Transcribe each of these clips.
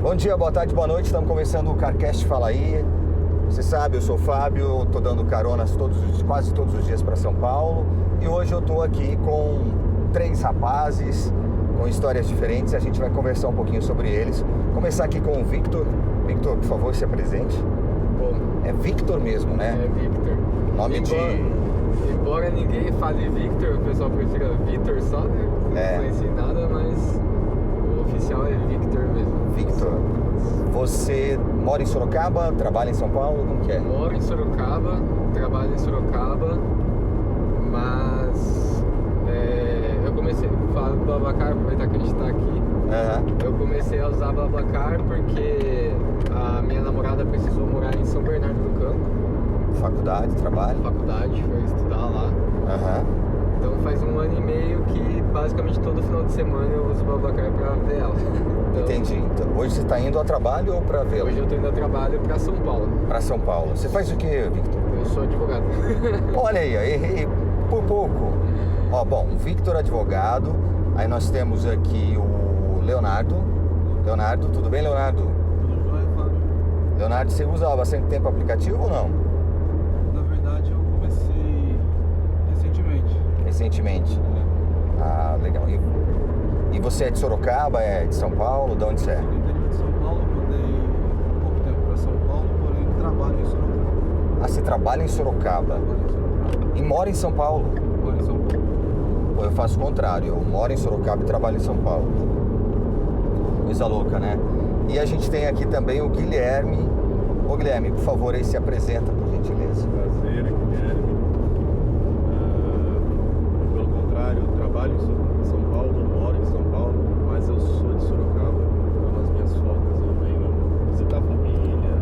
Bom dia, boa tarde, boa noite. Estamos começando o CarCast Fala Aí. Você sabe, eu sou o Fábio, estou dando caronas quase todos os dias para São Paulo. E hoje eu estou aqui com 3 rapazes com histórias diferentes. A gente vai conversar um pouquinho sobre eles. Começar aqui com o Victor. Victor, por favor, se apresente. Bom, é Victor mesmo, né? É Victor. Nome Embora ninguém fale Victor, o pessoal prefira Victor só, né? Não conheci nada, mas o oficial é Victor mesmo. Victor. Você mora em Sorocaba, trabalha em São Paulo, como que é? Moro em Sorocaba, trabalho em Sorocaba, mas eu comecei a falar do BlaBlaCar, aproveitar que a gente está aqui. Eu comecei a usar BlaBlaCar porque a minha namorada precisou morar em São Bernardo do Campo. Faculdade, trabalho? Faculdade, foi estudar lá. Então faz 1 ano e meio que basicamente todo final de semana eu uso o BlaBlaCar pra ver ela. Então, entendi. Então, hoje você está indo ao trabalho ou pra vê-la? Hoje eu tô indo ao trabalho pra São Paulo. Pra São Paulo. Você faz o que, Victor? Eu sou advogado. Olha aí, errei por pouco. Bom, Victor advogado. Aí nós temos aqui o Leonardo. Leonardo, tudo bem, Leonardo? Tudo jóia, Fábio. Leonardo, você usa há bastante tempo o aplicativo ou não? Na verdade, eu comecei recentemente. Recentemente? Ah, legal. E você é de Sorocaba, é de São Paulo? De onde você é? Sou do interior de São Paulo, mudei há pouco tempo para São Paulo, porém trabalho em Sorocaba. Ah, você trabalha em Sorocaba? Trabalho em Sorocaba. E mora em São Paulo? Moro em São Paulo. Pô, eu faço o contrário, eu moro em Sorocaba e trabalho em São Paulo. Coisa louca, né? E a gente tem aqui também o Guilherme. Ô Guilherme, por favor, aí se apresenta, por gentileza. Prazer, Guilherme. Pelo contrário, eu trabalho em São Paulo, moro em São Paulo, mas eu sou de Sorocaba. Então, nas minhas folgas eu venho visitar a família.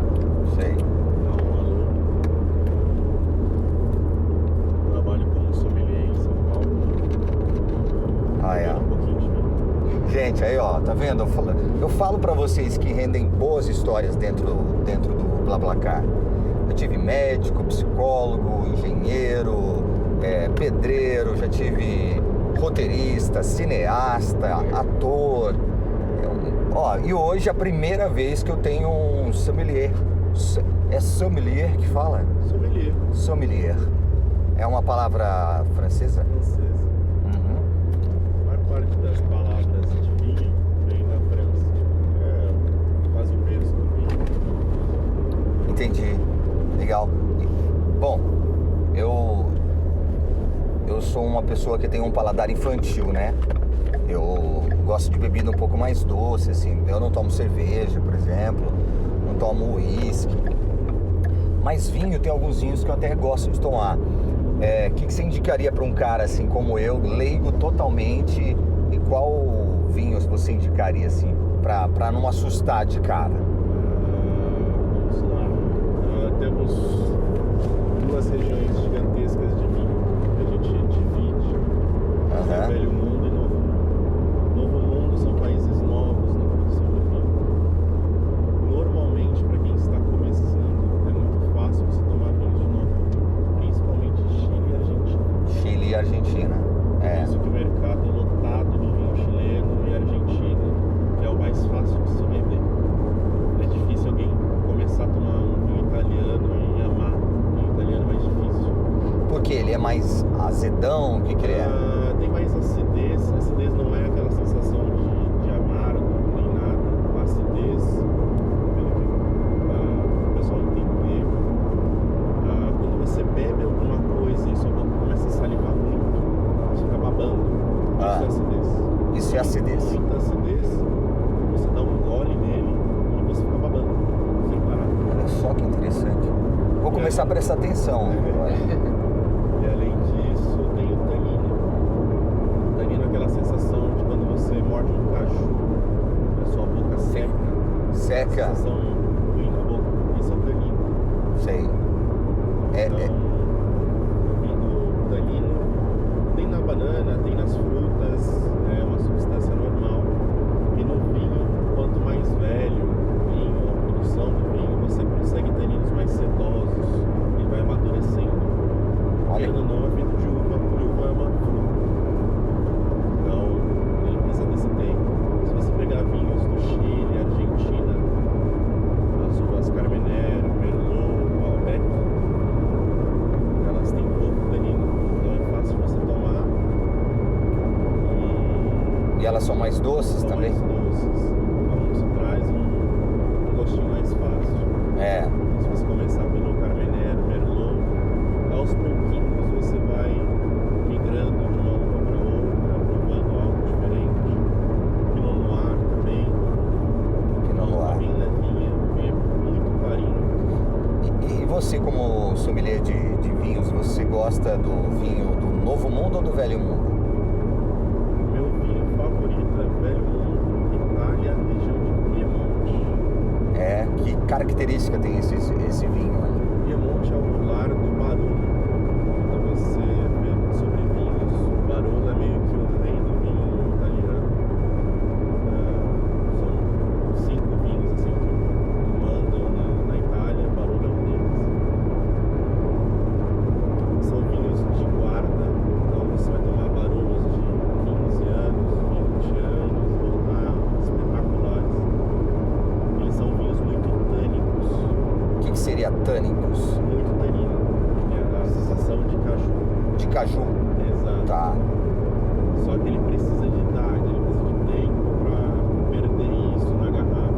Sei. Dar um alô. Trabalho como sommelier em São Paulo. Um pouquinho de mim. Gente, aí ó, tá vendo? Eu falo pra vocês que rendem boas histórias dentro do BlaBlaCar. Eu tive médico, psicólogo, engenheiro, pedreiro, já tive roteirista, cineasta, ator. E hoje é a primeira vez que eu tenho um sommelier. É sommelier que fala? Sommelier. Sommelier. É uma palavra francesa? Francesa. A maior parte das palavras de vinho vem da França. Quase o berço do vinho. Entendi. Legal. Bom, eu sou uma pessoa que tem um paladar infantil, né? Eu gosto de bebida um pouco mais doce, assim. Eu não tomo cerveja, por exemplo. Não tomo uísque. Mas vinho, tem alguns vinhos que eu até gosto de tomar. O que você indicaria para um cara assim como eu, leigo totalmente? E qual vinho você indicaria, assim, pra não assustar de cara? Vamos lá. Temos 2 regiões gigantescas de vinho que a gente divide. O Velho Mundo e Novo Mundo. Novo Mundo são países novos na produção de vinho. Normalmente, para quem está começando, é muito fácil você tomar vinhos de Novo Mundo, principalmente Chile e Argentina. Chile e Argentina. Por isso que o mercado é lotado do vinho chileno e argentino, que é o mais fácil de se vender. É difícil alguém começar a tomar um vinho italiano e amar. O vinho italiano é mais difícil. Porque ele é mais azedão? O que ele é? Tem mais acidez. A acidez não é aquela sensação de amargo, nem nada. A acidez, pelo que o pessoal entender, quando você bebe alguma coisa e sua boca começa a salivar muito, você fica babando. Isso é acidez. Isso é acidez. Muita acidez, você dá um gole nele e você fica babando, sem parar. Olha só que interessante. Vou começar a prestar atenção. E além disso, tem o tanino. O tanino é aquela sensação de quando você morde um caju, a sua boca seca. Seca? A sensação ruim na boca. Isso é o tanino. Sei. O tanino tem na banana, tem nas frutas, é uma substância normal. E no vinho, quanto mais velho o vinho, a produção do vinho, você consegue taninos mais sedosos. Ele vai amadurecendo. Olha. Querendo ou não, é feito de uva, e uva é uma fruta. Então, ele precisa desse tempo. Se você pegar vinhos do Chile, Argentina, doces São também. mais doces. Então isso traz um gostinho mais fácil. É. Se você começar pelo Carmenère, Merlot, aos pouquinhos você vai migrando de uma uva para outra, provando algo diferente. Pinot Noir também. Pinot Noir. Bem levinha, bem muito clarinho. E você, como sommelier de vinhos, você gosta do vinho do Novo Mundo ou do Velho Mundo? Meu vinho favorito é Velho Mundo, Itália, região de Piemonte. É, que característica tem esse vinho aí? Piemonte é o lar do Barolo. Quando você vê sobre vinhos, o Barolo é meio que o rei do vinho italiano. São 5 vinhos assim que mandam na Itália, Barolo é um deles. São vinhos de guarda, então você vai tomar Barolos de 15 anos, 20 anos, vão estar espetaculares. Eles são vinhos muito tânicos. O que seria tânicos? Muito tanino, que é a sensação de caju. De caju. Exato. Tá. Só que ele precisa de idade, ele precisa de tempo para perder isso na garrafa.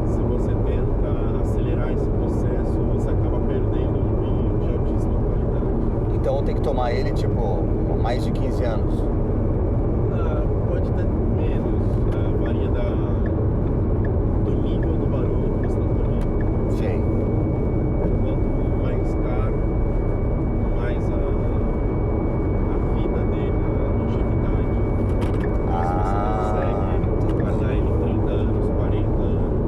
Se você tenta acelerar esse processo, você acaba perdendo um vinho de altíssima qualidade. Então tem que tomar ele, tipo, com mais de 15 anos. Pode ter menos, varia do nível do Barolo que você está tomando. Sim. Quanto mais caro, mais a vida dele, a longevidade. Se você consegue guardar ele 30 anos, 40 anos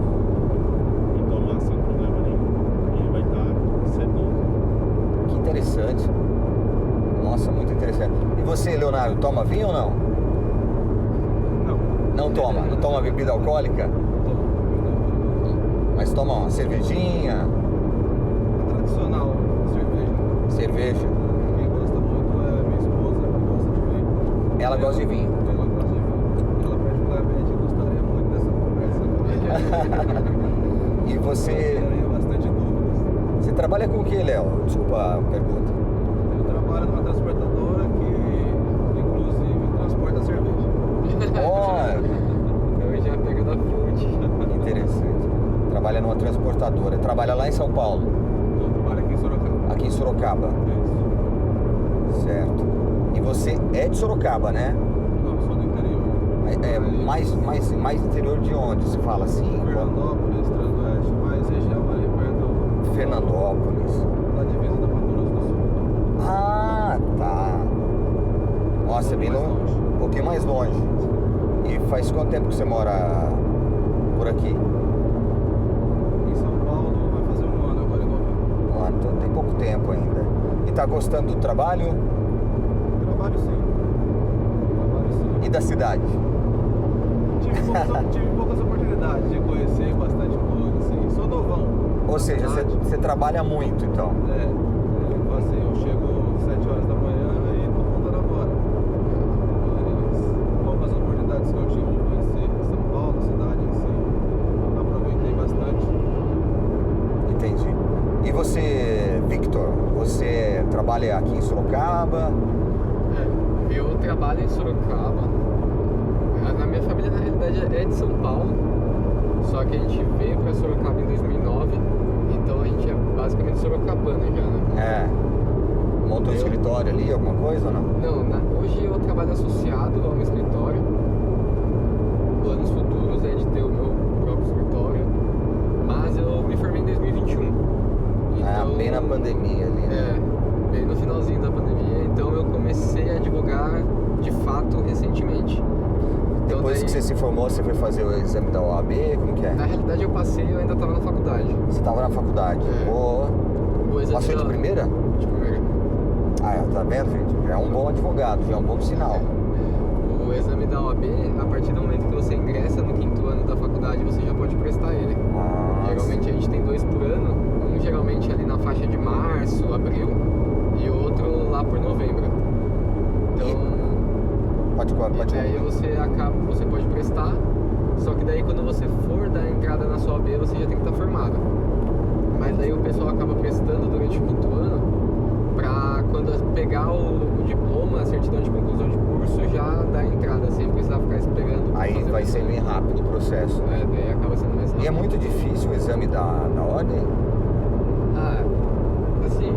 e tomar sem problema nenhum, ele vai estar sedoso. Que interessante. Nossa, muito interessante. E você, Leonardo, toma vinho ou não? Não. Não toma? Não toma bebida alcoólica? Mas toma uma cervejinha, A tradicional cerveja. cerveja. Quem gosta muito é minha esposa, que gosta de vinho. Ela gosta de vinho. Ela gosta de vinho. Ela particularmente gostaria muito dessa conversa. E você Teria bastante dúvidas. trabalha com o que, Léo? Desculpa a pergunta. Eu trabalho numa transportadora que, inclusive, transporta cerveja. Ó, Eu já pego da fonte. interessante. Trabalha numa transportadora. Trabalha lá em São Paulo, Eu trabalho aqui em Sorocaba. aqui em Sorocaba. Isso. Certo. E você é de Sorocaba, né? Não, sou do interior. É mais interior de onde se fala assim? Fernandópolis, Transoeste, mais região ali perto Fernandópolis. da divisa da Mato Grosso do Sul. Ah, tá. Nossa, é bem Mais longe. longe. Um pouquinho mais longe. E faz quanto tempo que você mora por aqui? Em São Paulo vai fazer um ano agora em novembro. Ah, então tem pouco tempo ainda. E tá gostando do trabalho Trabalho sim. e da cidade? Tive poucas oportunidades de conhecer bastante coisa, assim. Sou novão. Ou seja, você trabalha muito, então. Assim, eu chego 7 horas da manhã e tô voltando agora. Mas poucas oportunidades que eu tive de conhecer São Paulo, a cidade em si, aproveitei bastante. Entendi. E você, Victor, você trabalha aqui em Sorocaba? Eu trabalho em Sorocaba. Na minha família, na realidade, é de São Paulo. Só que a gente veio pra Sorocaba em 2009. Então a gente é basicamente sorocabano já, né? Montou um escritório ali, alguma coisa ou não? Não, hoje eu trabalho associado ao meu escritório. Planos futuros é de ter o meu próprio escritório. Mas eu me formei em 2021. Então, bem na pandemia ali, né? Bem no finalzinho da pandemia. Então eu comecei a advogar de fato recentemente. Então, Depois que você se formou, você foi fazer o exame da OAB? Como que é? Na realidade eu passei, eu ainda estava na faculdade. Você estava na faculdade? Boa. O exame Passou de primeira? De primeira. Tá vendo, gente? Já é um bom advogado, já é um bom sinal. O exame da OAB, a partir do momento que você ingressa no 5º ano da faculdade, você já pode prestar ele. Geralmente a gente tem 2 por ano, um geralmente ali na faixa de março, abril, e outro lá por novembro. Então, Pode aí você pode prestar, só que daí quando você for dar entrada na sua OAB, você já tem que estar formado. Mas daí o pessoal acaba prestando durante o 5º ano pra quando pegar o diploma, a certidão de conclusão de curso, já dá a entrada, sem precisar ficar esperando. Aí vai ser bem rápido o processo. Daí acaba sendo mais rápido. E é muito difícil o exame da ordem? Assim,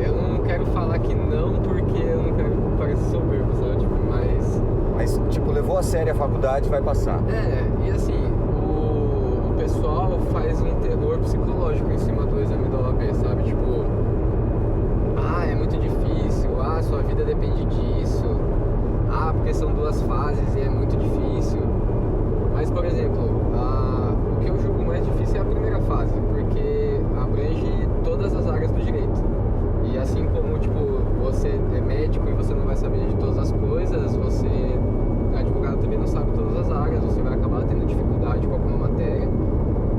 eu não quero falar que não, porque eu não quero parecer soberbo, sabe? Tipo, Mas, tipo, levou a sério a faculdade, vai passar. E assim, o pessoal faz um terror psicológico em cima do exame da OAB, sabe? Tipo, é muito difícil, sua vida depende disso, porque são 2 fases e é muito difícil. Mas, por exemplo, o que eu julgo mais difícil é a primeira fase, porque abrange todas as áreas do direito. E assim como, tipo, você é médico e você não vai saber de todas as coisas, você, advogado, também não sabe todas as áreas, você vai acabar tendo dificuldade com alguma matéria,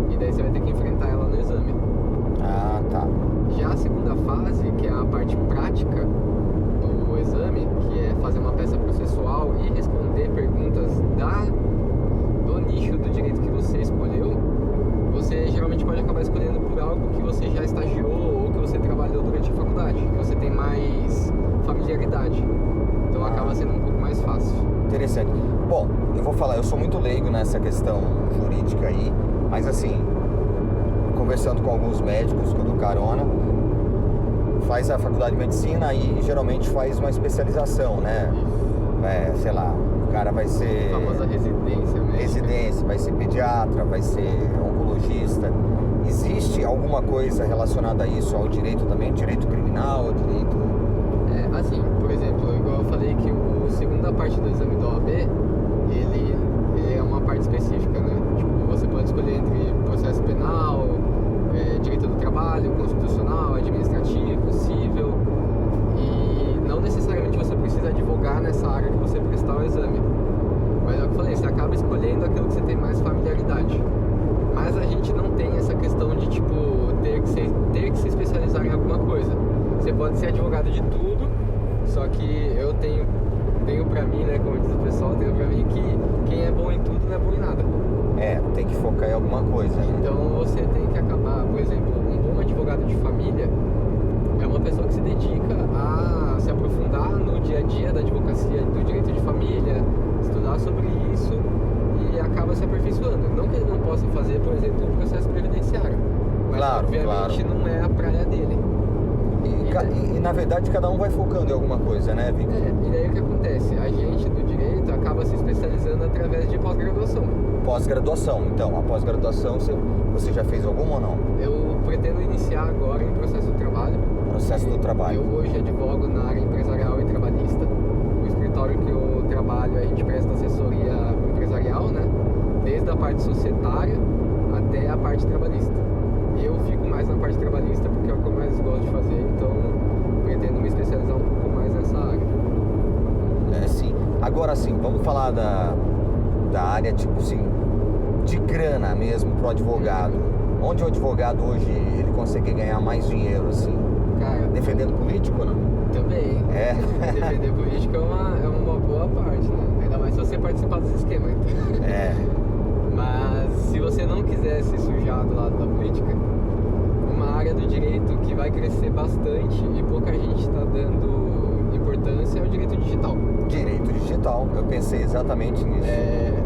e daí você vai ter que enfrentar ela no exame. Tá. Já a segunda fase, que é a parte prática do exame, que é fazer uma peça processual e responder perguntas do nicho do direito que você escolheu, você geralmente pode acabar escolhendo por algo que você já estagiou ou que você trabalhou durante a faculdade, que você tem mais familiaridade. Então acaba sendo um pouco mais fácil. Interessante. Bom, eu vou falar, eu sou muito leigo nessa questão jurídica aí, mas assim, conversando com alguns médicos que eu dou carona, faz a faculdade de medicina e geralmente faz uma especialização, né? Sei lá, o cara vai ser... A famosa residência médica. Residência, vai ser pediatra, vai ser oncologista. Existe alguma coisa relacionada a isso, ao direito também? Direito criminal, ao direito... Assim, por exemplo, igual eu falei que a segunda parte do exame da OAB, ele é uma parte específica, né? Tipo, você pode escolher entre processo penal, direito do trabalho, constitucional, administrativo, cível, e não necessariamente você precisa advogar nessa área que você prestar o exame. Mas é o que eu falei, você acaba escolhendo aquilo que você tem mais familiaridade. Mas a gente não tem essa questão de, tipo, ter que se especializar em alguma coisa. Você pode ser advogado de tudo, só que eu tenho pra mim, né, como diz o pessoal, tenho pra mim que quem é bom em tudo não é bom em nada. Tem que focar em alguma coisa. Então você tem que acabar, por exemplo, um bom advogado de família é uma pessoa que se dedica a se aprofundar no dia a dia da advocacia, do direito de família, estudar sobre isso e acaba se aperfeiçoando. Não que ele não possa fazer, por exemplo, um processo previdenciário, mas obviamente não é a praia dele. E na verdade cada um vai focando em alguma coisa, né, Victor? E daí o que acontece? A gente do direito acaba se especializando através de pós-graduação. Pós-graduação, então, a pós-graduação você já fez alguma ou não? Eu pretendo iniciar agora em processo do trabalho. Processo do trabalho. Eu hoje advogo na área empresarial e trabalhista. No escritório que eu trabalho, a gente presta assessoria empresarial, né? Desde a parte societária até a parte trabalhista. Eu fico mais na parte trabalhista porque é o que eu mais gosto de fazer, então pretendo me especializar um pouco mais nessa área. Sim. Agora sim, vamos falar da área, tipo assim, de grana mesmo pro advogado. Onde o advogado hoje ele consegue ganhar mais dinheiro, assim? Cara, defendendo político ou não? Também. Defender político é uma boa parte, né? Ainda mais se você participar dos esquemas. Mas se você não quiser se sujar do lado da política, uma área do direito que vai crescer bastante e pouca gente está dando importância é o direito digital. Direito digital, eu pensei exatamente nisso.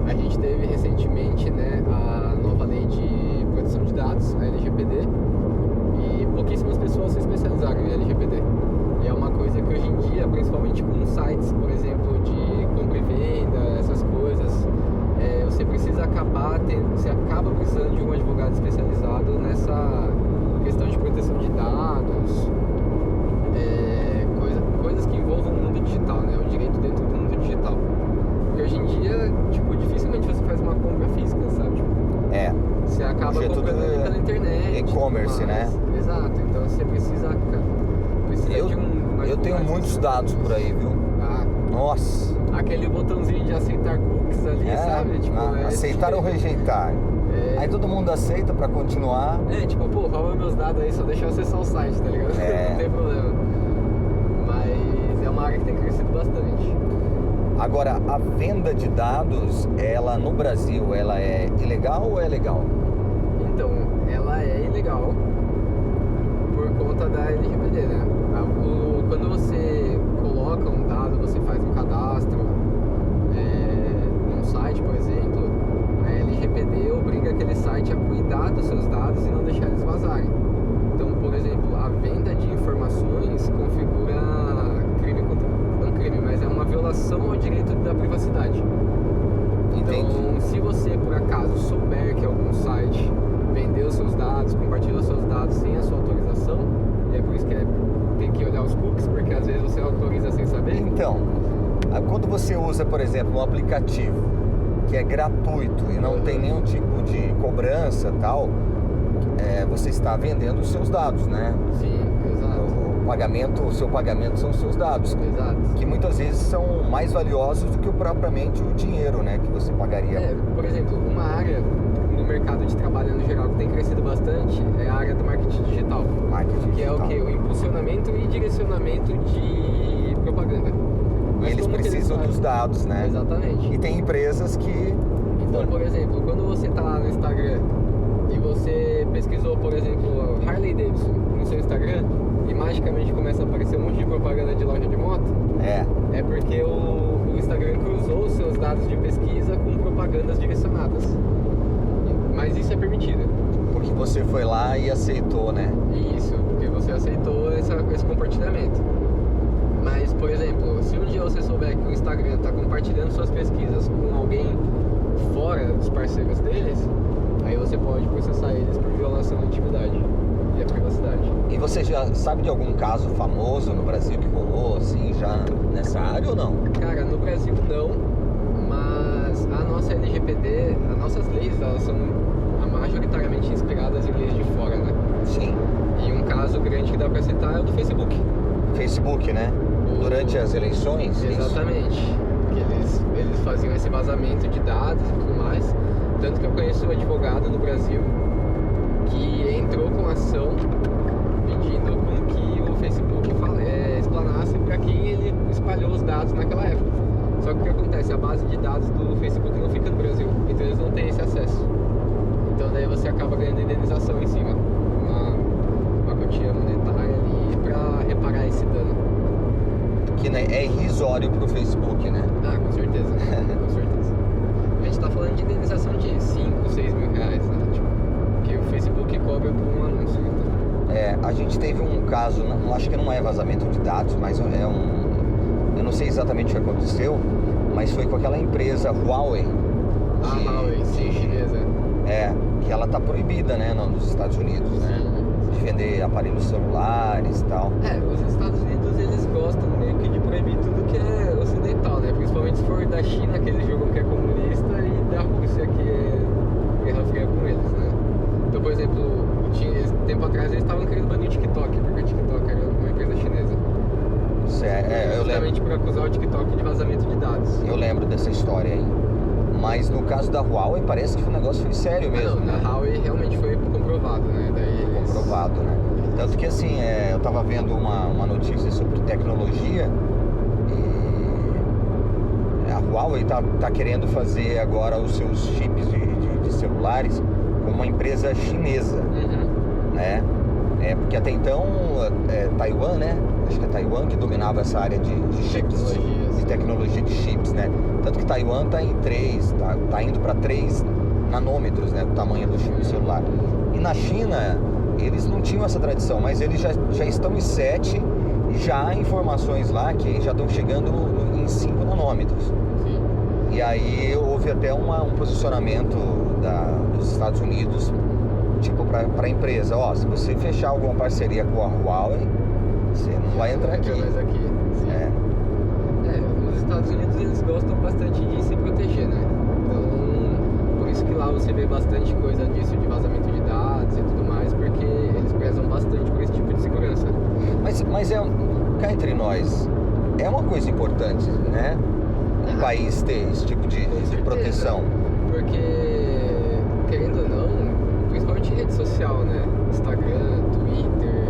A gente teve recentemente, né, a nova lei de proteção de dados, a LGPD, e pouquíssimas pessoas se especializaram em LGPD. E é uma coisa que hoje em dia, principalmente com sites, por exemplo, de compra e venda, essas coisas, você acaba precisando de um advogado especializado nessa questão de proteção de dados, coisas que envolvam o mundo digital, né? O direito dentro do mundo digital. Porque hoje em dia, tipo, dificilmente você faz uma compra física, sabe? Tipo, você acaba comprando ali pela internet. E-commerce, né? Exato, então você precisa de um... Eu tenho muitos dados por aí, viu? Nossa! Aquele botãozinho de aceitar cookies ali, sabe? Tipo, aceitar ou rejeitar. Aí todo mundo aceita pra continuar. Tipo, pô, rouba meus dados aí, só deixa eu acessar o site, tá ligado? Não tem problema. Mas é uma área que tem crescido bastante. Agora, a venda de dados, ela no Brasil, ela é ilegal ou é legal? Então, ela é ilegal. por conta da LGPD, né? Quando você coloca um dado, você faz um cadastro num site, por exemplo, a LGPD obriga aquele site a cuidar dos seus dados e não deixar eles vazarem. Então, por exemplo, a venda de informações configura crime contra... não crime, mas é uma violação ao direito da privacidade. Então, se você por acaso souber que algum site vendeu seus dados, compartilhou seus dados sem a sua autorização, e é por isso que tem que olhar os cookies, porque às vezes você autoriza sem saber. Então, quando você usa, por exemplo, um aplicativo que é gratuito e não tem nenhum tipo de cobrança e tal, você está vendendo os seus dados, né? Sim, exato. O seu pagamento são os seus dados. Exato. Que muitas vezes são mais valiosos do que propriamente o dinheiro, né? Que você pagaria. Por exemplo, uma área no mercado de trabalho no geral que tem crescido bastante é a área do marketing digital. Que é o quê? O impulsionamento e direcionamento de propaganda. E eles precisam dos dados, né? Exatamente. E tem empresas que... Então, por exemplo, quando você está lá no Instagram e você pesquisou, por exemplo, Harley Davidson no seu Instagram e magicamente começa a aparecer um monte de propaganda de loja de moto, é porque o Instagram cruzou os seus dados de pesquisa com propagandas direcionadas. Mas isso é permitido. Porque você foi lá e aceitou, né? Isso, porque você aceitou esse compartilhamento. Mas, por exemplo, se um dia você souber que o Instagram está compartilhando suas pesquisas com alguém fora dos parceiros deles, aí você pode processar eles por violação da intimidade e a privacidade. E você já sabe de algum caso famoso no Brasil que rolou, assim, já nessa área ou não? Cara, no Brasil não, mas a nossa LGPD, as nossas leis, elas são majoritariamente inspiradas em leis de fora, né? Sim. E um caso grande que dá pra citar é o do Facebook. Facebook, né? Durante as eleições? Exatamente. Isso. Que eles faziam esse vazamento de dados e tudo mais. Tanto que eu conheço um advogado no Brasil que entrou com ação pedindo com que o Facebook explanasse para quem ele espalhou os dados naquela época. Só que o que acontece? A base de dados do Facebook não fica no Brasil, então eles não têm esse acesso. Então daí você acaba ganhando indenização em cima, uma quantia monetária ali para reparar esse dano. Que né, é irrisório pro Facebook, né? Ah, com certeza, com certeza. A gente tá falando de indenização de 5, 6 mil reais, né? Tipo, que o Facebook cobra por um anúncio. Então. A gente teve um caso, não, acho que não é vazamento de dados, mas eu não sei exatamente o que aconteceu, mas foi com aquela empresa Huawei. Huawei, sim, chinesa. Que ela tá proibida, né, nos Estados Unidos, né? De vender aparelhos celulares e tal. Os Estados Unidos, eles gostam meio que de proibir tudo que é ocidental, né? Principalmente se for da China, que eles jogam que é comunista, e da Rússia, que é guerra fria com eles, né? Então, por exemplo, tempo atrás eles estavam querendo banir o TikTok, porque o TikTok era uma empresa chinesa. Eu justamente por acusar o TikTok de vazamento de dados. Eu lembro dessa história aí. Mas no caso da Huawei parece que o negócio foi sério mesmo. Não, né? Na Huawei realmente foi comprovado, né? Comprovado, né? Tanto que assim, eu tava vendo uma notícia sobre tecnologia e a Huawei tá querendo fazer agora os seus chips de celulares com uma empresa chinesa, né? Porque até então Taiwan, né? Acho que é Taiwan que dominava essa área de chips, de tecnologia de chips, né? Tanto que Taiwan tá em 3, tá indo para 3 nanômetros, né? O tamanho do chip celular. E na China, eles não tinham essa tradição, mas eles já estão em 7 e já há informações lá que já estão chegando em 5 nanômetros. Sim. E aí houve até um posicionamento dos Estados Unidos, tipo, para a empresa, se você fechar alguma parceria com a Huawei, você não vai entrar aqui. Mais aqui. Sim. Os Estados Unidos, eles gostam bastante de se proteger, né? Então, por isso que lá você vê bastante coisa disso, de vazamento de dados e tudo mais, porque eles prezam bastante por esse tipo de segurança. Mas cá entre nós, é uma coisa importante, né? Um país ter esse tipo de proteção. Porque, querendo ou não, principalmente rede social, né? Instagram, Twitter,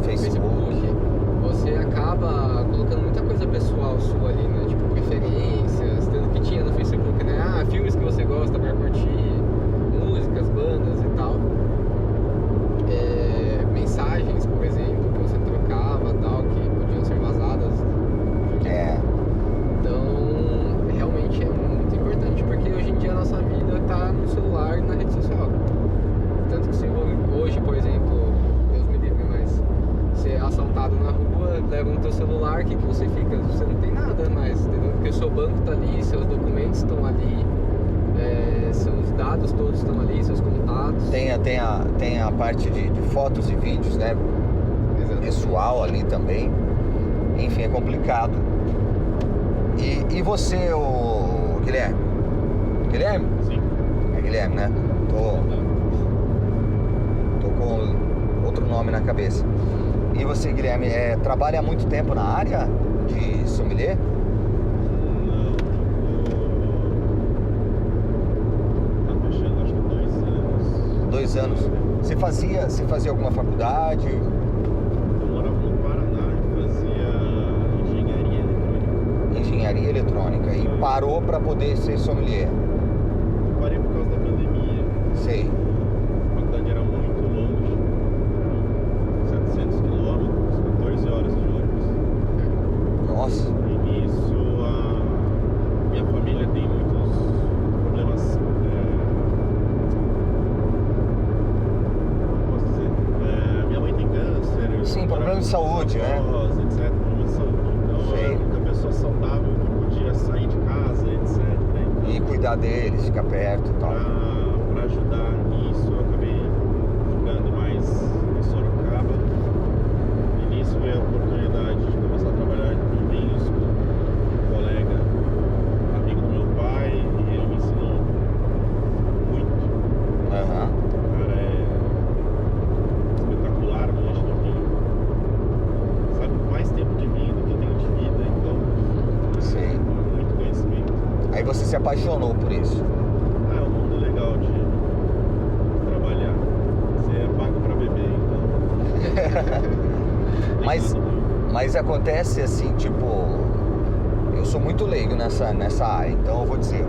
Facebook, você acaba colocando muita coisa pessoal sua ali, né? Tipo, preferências, tanto que tinha no Facebook, né? Filmes que você gosta pra curtir, músicas, bandas e tal. dados todos estão ali, seus contatos. Tem a parte de fotos e vídeos, né? Exatamente. Pessoal ali também. Enfim, é complicado. E você, o Guilherme? Guilherme? Sim. É Guilherme, né? Tô com outro nome na cabeça. E você, Guilherme, trabalha há muito tempo na área de sommelier? Não, tá fechando acho que 2 anos. 2 anos. Você fazia alguma faculdade? Eu morava no Paraná e fazia engenharia eletrônica. Engenharia eletrônica. E parou para poder ser sommelier? Eu parei por causa da pandemia. Sei. A faculdade era muito longe, 700 quilômetros, 14 horas de ônibus. Nossa. E nisso, minha família tem muitos problemas, como posso dizer? Minha mãe tem câncer. Sim, problema de saúde, né? Etc, problema de saúde. Então, Sei. eu era a única pessoa saudável que podia sair de casa, etc. E cuidar deles, ficar perto e tal. Para ajudar nisso, eu acabei ficando mais em Sorocaba. E nisso veio a oportunidade de começar a trabalhar em vinhos com um colega, amigo do meu pai, e ele me ensinou muito. Aham. O cara é espetacular no lance do vinho. Sabe mais tempo de vinho do que eu tenho de vida, então Sei. muito conhecimento. Aí você se apaixonou por isso. É um mundo legal de trabalhar. Você é pago pra beber, então. Tem Mas, nada ruim. mas acontece assim, tipo, eu sou muito leigo nessa área, então eu vou dizer,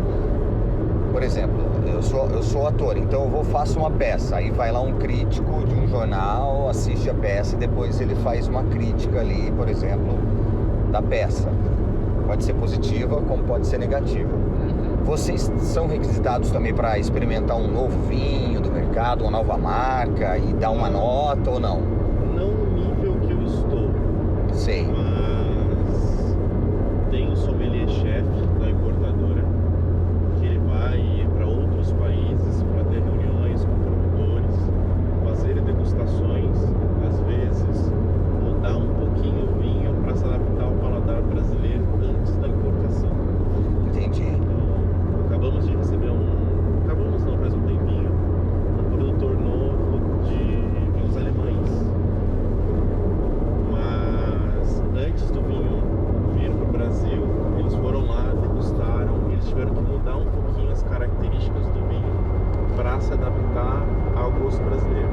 por exemplo, eu sou ator, então faço uma peça, aí vai lá um crítico de um jornal, assiste a peça e depois ele faz uma crítica ali, por exemplo, da peça. Pode ser positiva como pode ser negativa. Vocês são requisitados também para experimentar um novo vinho do mercado, uma nova marca e dar uma nota ou não? Não no nível que eu estou, Sei. mas tem o sommelier-chefe da importadora, que ele vai para outros países para ter reuniões com produtores, fazer degustações, às vezes mudar um pouquinho o vinho para se adaptar ao paladar brasileiro antes da importação. Entendi. Então, acabamos de receber acabamos não, faz um tempinho, um produtor novo de vinhos alemães. Mas antes do vinho vir para o Brasil, eles foram lá, degustaram, e eles tiveram que mudar um pouquinho as características do vinho para se adaptar ao gosto brasileiro.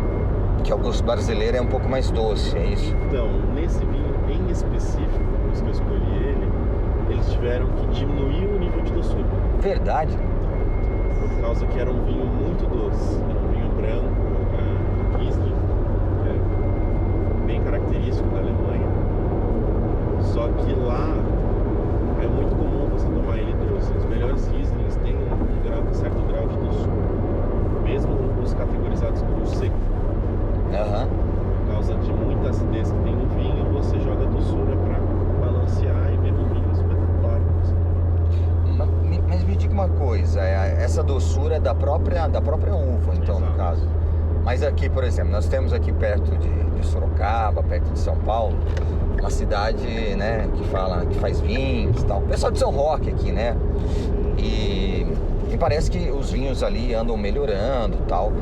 Que o gosto brasileiro é um pouco mais doce, é isso? Então, nesse vinho em específico, por isso que eu escolhi ele, eles tiveram que diminuir o nível de doçura. Verdade. Por causa que era um vinho muito doce. Era um vinho branco, Riesling, bem característico da Alemanha. Só que lá é muito comum você tomar ele doce. Os melhores Rieslings têm um certo grau de doçura, mesmo os categorizados como seco. Aham. Por causa de muita acidez que tem no vinho, você joga doçura para balancear e vira um vinho espetacular pra você tomar. Mas me diga uma coisa, essa doçura é da própria uva, então, Exato. no caso. Mas aqui, por exemplo, nós temos aqui perto de Sorocaba, perto de São Paulo, uma cidade, né, que faz vinhos e tal. O pessoal de São Roque aqui, né? E parece que os vinhos ali andam melhorando e tal.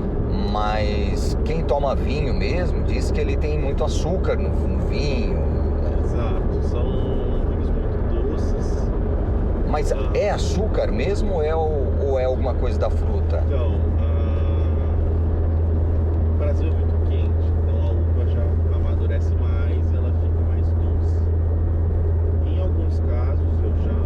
Mas quem toma vinho mesmo diz que ele tem muito açúcar no vinho. Exato, são vinhos muito doces. Mas é açúcar mesmo ou é alguma coisa da fruta? Então, o Brasil é muito quente, então a uva já amadurece mais e ela fica mais doce. Em alguns casos, eu já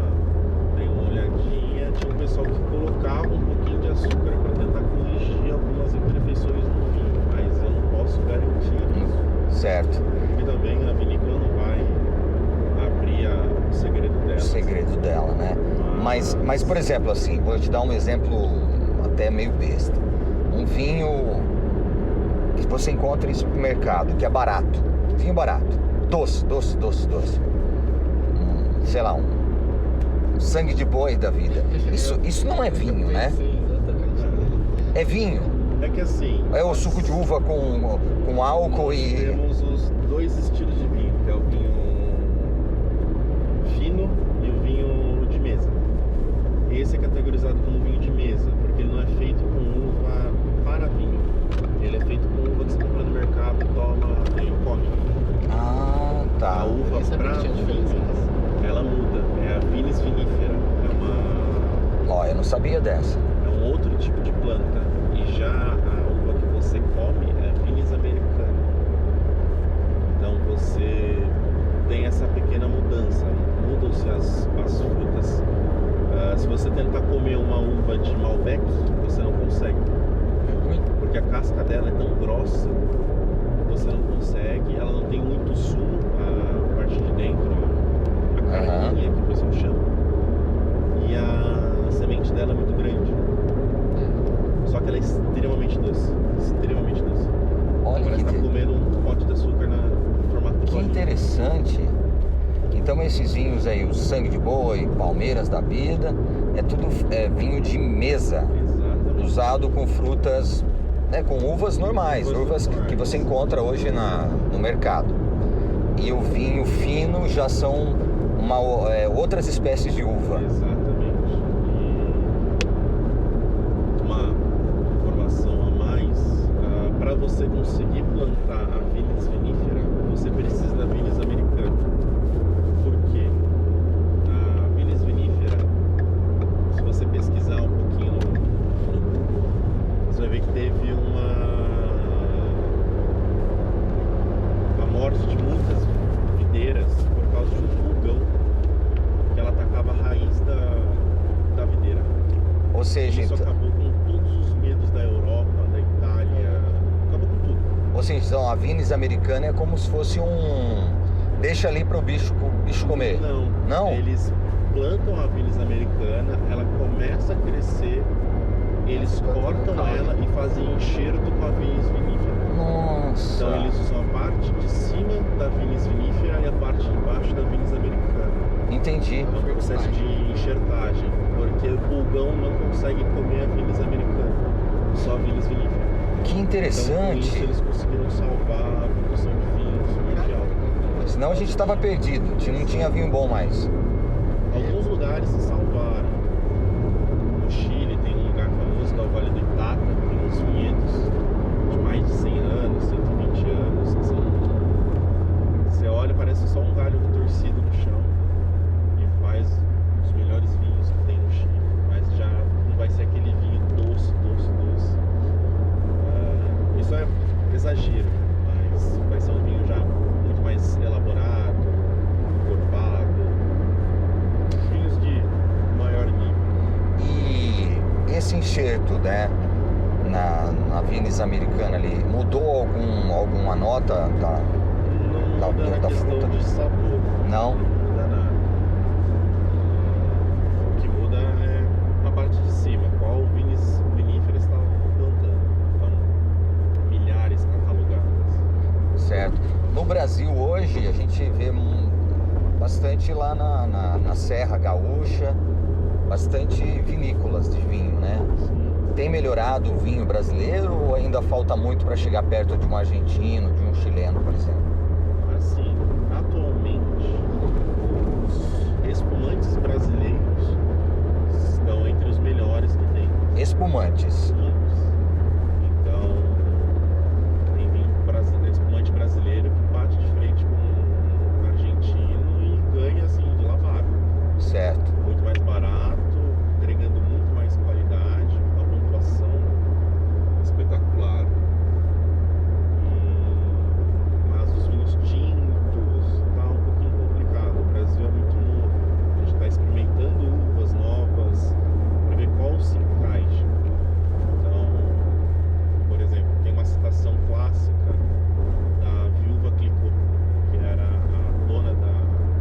dei uma olhadinha, tinha um pessoal que colocava um pouquinho de açúcar para tentar corrigir algumas imperfeições no vinho, mas eu não posso garantir isso. Certo. E também a vinícola não vai abrir o segredo dela. O segredo dela, né? Mas, por exemplo, assim, vou te dar um exemplo até meio besta. Um vinho que você encontra em supermercado, que é barato. Vinho barato. Doce. Sei lá, um sangue de boi da vida. Isso não é vinho, né? Sim, exatamente. É vinho? É que assim... É o suco de uva com álcool nós e... temos os dois estilos de vinho, que é o vinho fino e o vinho de mesa. Esse é categorizado como vinho de mesa, porque ele não é feito com uva para vinho. Ele é feito com uva que você compra no mercado, toma e come. Ah, tá. A uva Nem sabia para que tinha diferença. ela muda. É a Vinis vinifera. Ó, eu não sabia dessa. É um outro tipo de planta. E já a uva que você come é Vinis americana. Então você tem essa pequena mudança. Mudam-se as frutas. Se você tentar comer uma uva de Malbec, você não consegue. É ruim. Porque a casca dela é tão grossa que você não consegue. Ela não tem muito sumo, a parte de dentro, a carninha que o pessoal chama. E a semente dela é muito grande. Só que ela é extremamente doce. Extremamente doce. Olha Parece que, estar comendo um pote de açúcar no formato de que bolinha. interessante. Então esses vinhos aí, o Sangue de Boi, Palmeiras da Vida, é tudo vinho de mesa, Exatamente. usado com frutas, né, com uvas normais, Uvas normais. que você encontra hoje no mercado. E o vinho fino já são outras espécies de uva. Exatamente. E uma informação a mais, para você conseguir plantar a Vinis vinifera, você precisa da Vinis americana. Por quê? A Vinis vinifera, se você pesquisar um pouquinho no Google, você vai ver que teve a morte de muitas videiras por causa de um pulgão que ela atacava a raiz da videira. Ou seja, Isso acabou com todos os medos da Europa, da Itália, acabou com tudo. ou seja, então, a Vinis americana é como se fosse deixa ali para o bicho comer. Não. Não? Eles plantam a Vinis americana, ela começa a crescer, eles cortam ela e fazem enxerto com a Vinis vinifera. Nossa. Então eles usam a parte de cima da Vinis vinifera e a parte de baixo da Vinis americana. Entendi. É um processo de enxertagem, porque o pulgão não consegue comer a Vinis americana, só a Vinis vinifera. Que Então, com interessante. isso, eles conseguiram salvar a produção de vinhos mundial. Senão a gente estava perdido, não tinha vinho bom mais. Alguns lugares se salvaram. No Chile tem um lugar famoso que é o Vale do Itata, que tem uns vinhedos de mais de 100 anos, 120 anos, que são... Você olha, parece só um galho torcido no chão e faz os melhores vinhos que tem no Chile. Mas já não vai ser aquele vinho doce. Isso é exagero, mas vai ser um vinho já muito mais elaborado, encorpado, vinhos de maior nível. E esse enxerto, né, na Vinis americana ali, mudou alguma nota Não muda na da questão fruta? de sabor. Não? Não muda nada. O que muda é a parte de cima. Qual Vinis vinífera está plantando. Então, milhares catalogadas. Certo. No Brasil hoje a gente vê bastante lá na Serra Gaúcha, bastante vinícolas de vinho, né? Tem melhorado o vinho brasileiro ou ainda falta muito para chegar perto de um argentino, de um chileno, por exemplo? Assim, atualmente, os espumantes brasileiros estão entre os melhores que tem. Espumantes. Então, tem vinho espumante brasileiro que bate de frente com um argentino e ganha assim de lavada. Certo. Muito mais barato, entregando muito mais qualidade, uma pontuação espetacular. Mas os vinhos tintos tá um pouquinho complicado. O Brasil é muito novo. A gente está experimentando uvas novas para ver qual se encaixa. Então, por exemplo, tem uma citação clássica da Viúva Clicquot, que era a dona da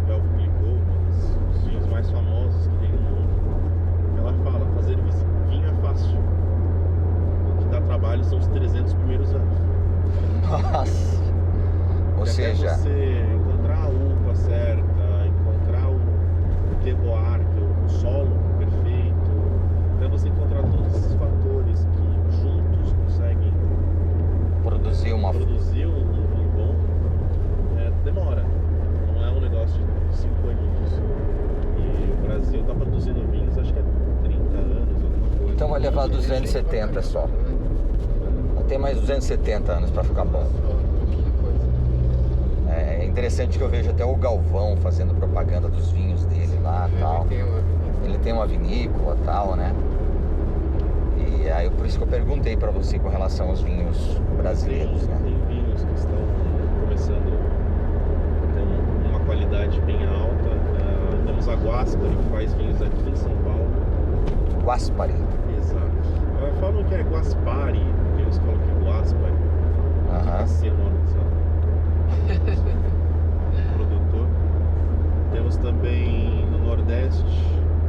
Veuve Clicquot, um dos vinhos mais famosos que tem no mundo. Ela fala: fazer vinho é fácil. O que dá trabalho são os 300 primeiros anos. Nossa. Ou Até seja, você encontrar a uva certa, encontrar o terroir, que é o solo perfeito, até você encontrar todos esses fatores que Então vai levar 270 só. Vai ter mais 270 anos pra ficar bom. Que coisa. É interessante que eu vejo até o Galvão fazendo propaganda dos vinhos dele lá e tal. Ele tem uma vinícola e tal, né? E aí por isso que eu perguntei pra você com relação aos vinhos brasileiros, né? Tem vinhos que estão começando a ter uma qualidade bem alta. Temos a Guaspari, que faz vinhos aqui em São Paulo. Guaspari. Exato. Falam que é Guaspari, tem uns que falam que é Guaspari. Aham. Assim o nome desse produtor. Temos também no Nordeste,